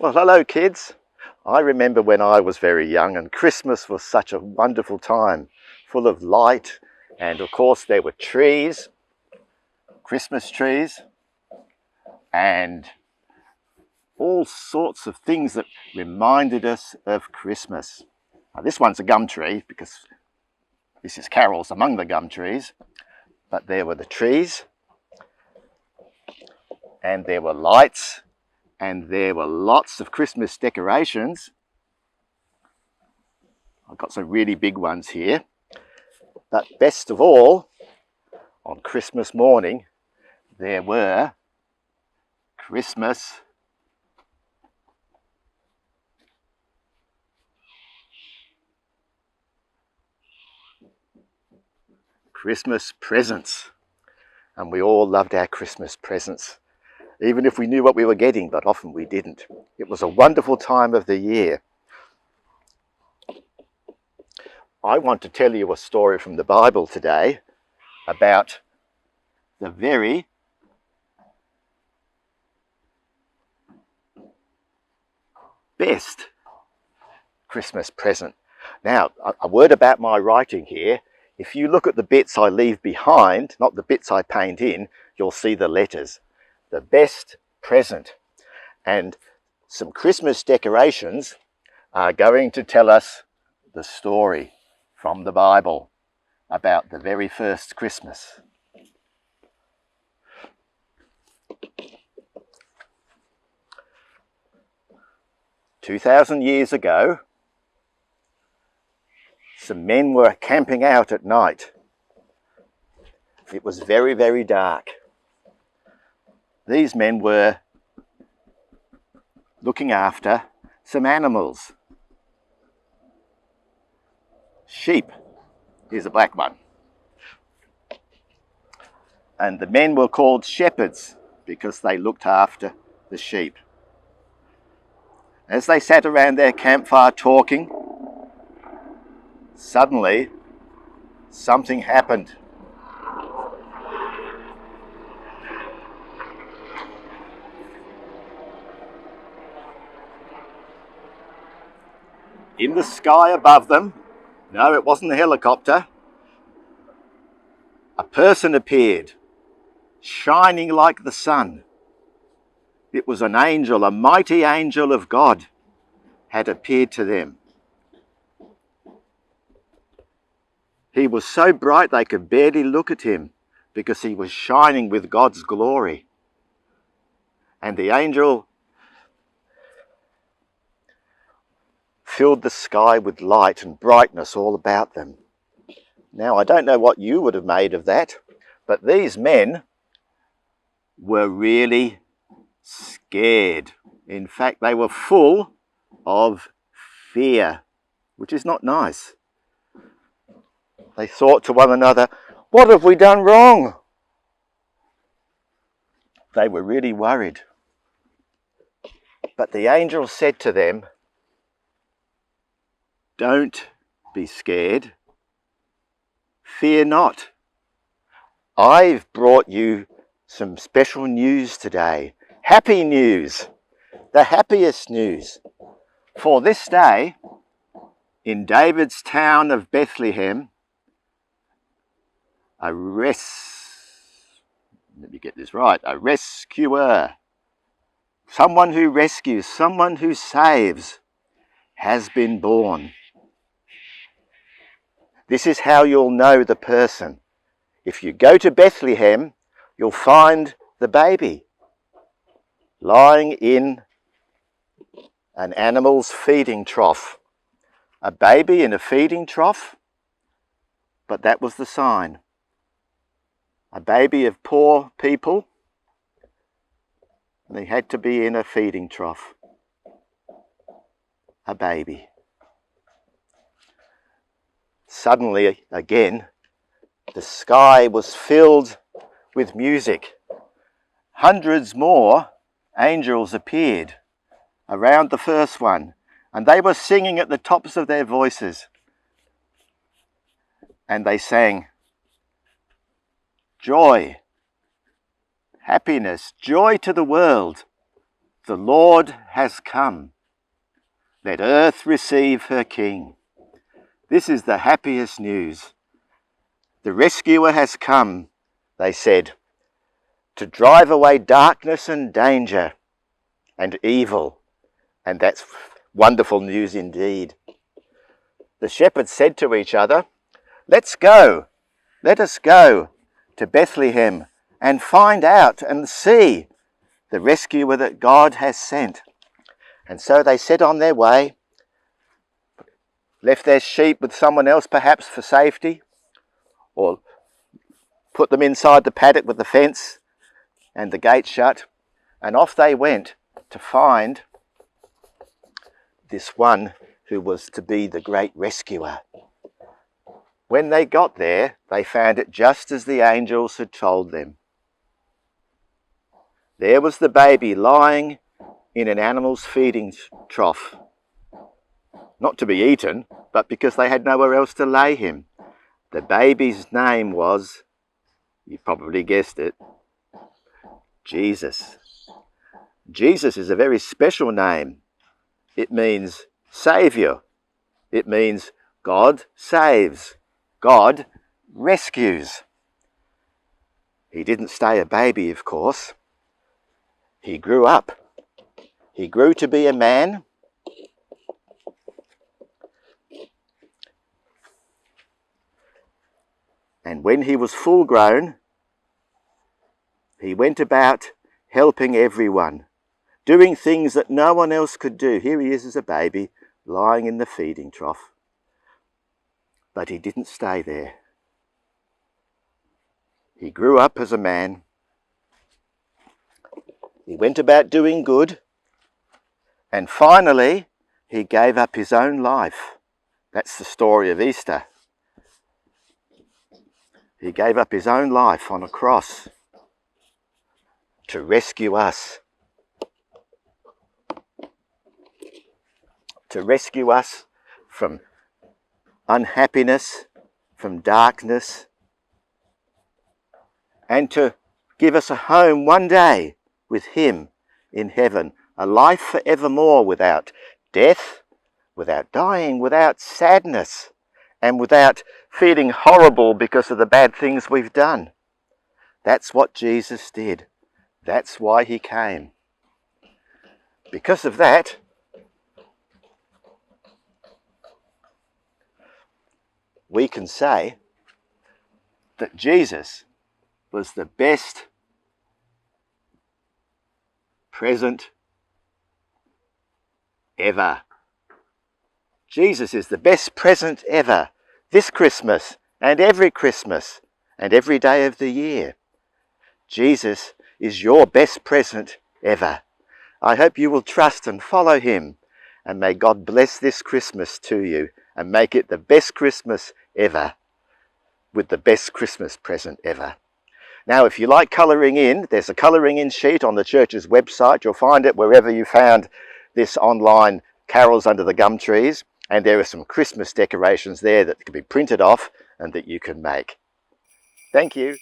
Well, hello kids. I remember when I was very young and Christmas was such a wonderful time, full of light, and of course there were trees, Christmas trees, and all sorts of things that reminded us of Christmas. Now, this one's a gum tree because this is Carol's among the gum trees, but there were the trees, and there were lights, and there were lots of Christmas decorations. I've got some really big ones here. But best of all, on Christmas morning, there were Christmas presents. And we all loved our Christmas presents, even if we knew what we were getting, but often we didn't. It was a wonderful time of the year. I want to tell you a story from the Bible today about the very best Christmas present. Now, a word about my writing here. If you look at the bits I leave behind, not the bits I paint in, you'll see the letters. The best present. And some Christmas decorations are going to tell us the story from the Bible about the very first Christmas. "2,000 years ago, some men were camping out at night. It was very, very dark. These men were looking after some animals. Sheep. Here's a black one. And the men were called shepherds because they looked after the sheep. As they sat around their campfire talking, suddenly something happened. In the sky above them, no, it wasn't a helicopter, a person appeared, shining like the sun. It was an angel, a mighty angel of God had appeared to them. He was so bright they could barely look at him because he was shining with God's glory. And the angel filled the sky with light and brightness all about them. Now, I don't know what you would have made of that, but these men were really scared. In fact, they were full of fear, which is not nice. They thought to one another, "What have we done wrong?" They were really worried. But the angel said to them, "Don't be scared. Fear not. I've brought you some special news today. Happy news. The happiest news. For this day, in David's town of Bethlehem, a rescuer, someone who rescues, someone who saves, has been born. This is how you'll know the person. If you go to Bethlehem, you'll find the baby lying in an animal's feeding trough. A baby in a feeding trough, but that was the sign. A baby of poor people, and he had to be in a feeding trough. A baby. Suddenly, again, the sky was filled with music. Hundreds more angels appeared around the first one, and they were singing at the tops of their voices. And they sang, "Joy, happiness, joy to the world. The Lord has come. Let earth receive her King. This is the happiest news. The rescuer has come, they said, to drive away darkness and danger and evil. And that's wonderful news indeed. The shepherds said to each other, "Let's go, let us go to Bethlehem and find out and see the rescuer that God has sent." And so they set on their way, left their sheep with someone else perhaps for safety, or put them inside the paddock with the fence and the gate shut, and off they went to find this one who was to be the great rescuer. When they got there, they found it just as the angels had told them. There was the baby lying in an animal's feeding trough, not to be eaten, but because they had nowhere else to lay him. The baby's name was, you probably guessed it, Jesus. Jesus is a very special name. It means Saviour. It means God saves. God rescues. He didn't stay a baby, of course. He grew up. He grew to be a man. And when he was full grown, he went about helping everyone, doing things that no one else could do. Here he is as a baby, lying in the feeding trough. But he didn't stay there. He grew up as a man. He went about doing good. And finally, he gave up his own life. That's the story of Easter. He gave up his own life on a cross to rescue us. To rescue us from unhappiness, from darkness, and to give us a home one day with him in heaven, a life forevermore without death, without dying, without sadness, and without feeling horrible because of the bad things we've done. That's what Jesus did. That's why he came. Because of that, we can say that Jesus was the best present ever. Jesus is the best present ever, this Christmas and every day of the year. Jesus is your best present ever. I hope you will trust and follow him, and may God bless this Christmas to you and make it the best Christmas ever, with the best Christmas present ever. Now, if you like colouring in, there's a colouring in sheet on the church's website. You'll find it wherever you found this online Carols Under the Gum Trees, and there are some Christmas decorations there that can be printed off and that you can make. Thank you.